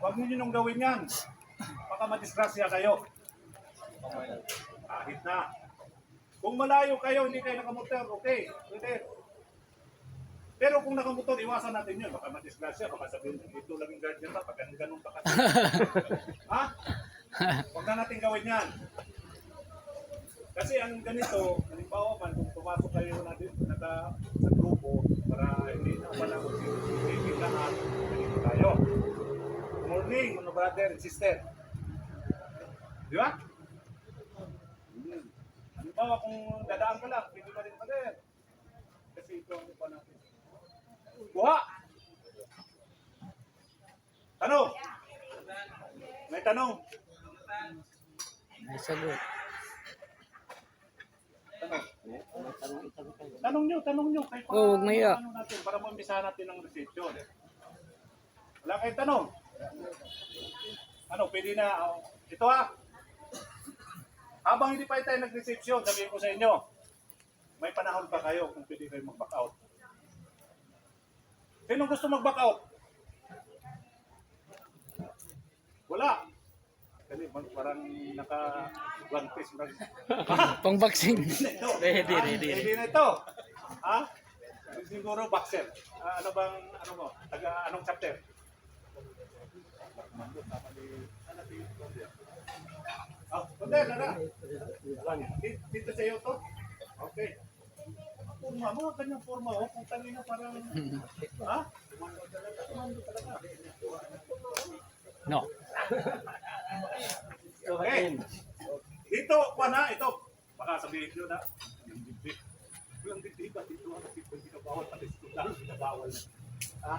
Huwag niyo nung gawin yan. Baka madisgrasya kayo. Kahit na. Kung malayo kayo, hindi kayo nakamotor, okay. Pwede. Pero kung nakamotor, iwasan natin yun. Baka madisgrasya, baka sabihin, ito lang yung guardian na, pag ganun pa kasi. Ha? Huwag na natin gawin yan. Kasi ang ganito, halimbawa man, kung pumasok kayo natin sa grupo, para hindi na wala kung sino lahat, ganito tayo. Morning, mga brother and sister. Di ba? Halimbawa kung dadaan ka lang, pwede ka rin pa rin. Kasi ito ang iba natin. Buha! Tanong! May tanong? May sagot. Tanong nyo. Kahit Oo, huwag maya. ano natin, para maumpisahan natin ang reception. Wala kayong tanong? Ano, pwede na, ito ha. Habang hindi pa tayo nag-reception, sabihin ko sa inyo, may panahon pa kayo kung pwede kayo mag-back out. Sino gusto mag-back out? Wala. Kasi parang naka-one piece. Pang-boxing. Ready. Ready na ito. Ha? Siguro boxer. Ano mo? Anong chapter? Kunder, dito sa iyo to? Okay. Forma mo, kanyang forma mo. Kung tangin na parang, ha? No. Okay. Dito, ito. Baka sabihin nyo na, yung dibdib ba dito, kasi kung pinabawal, pati pinabawal na. Ha?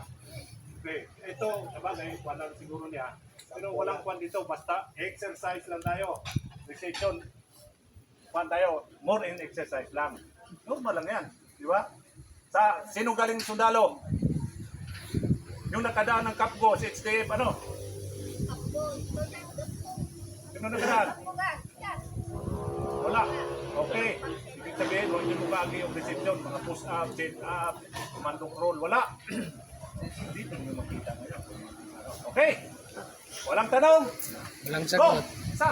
Okay. Ito, sabagay, walang siguro niya. Pero walang kwan dito, basta exercise lang tayo. Reception, kwan tayo, more in exercise lang. Normal lang yan, di ba? Sa sino galing sundalo? Yung nakadaan ng Kapgo, si HDF, ano? Sino nakadaan? Wala. Okay. Ibig sabihin, huwag nyo bumagi yung reception, mga push-up, sit-up, commando crawl, wala. Dito nyo makita ngayon. Okay. Walang tanong. Walang sagot. Go! Isa.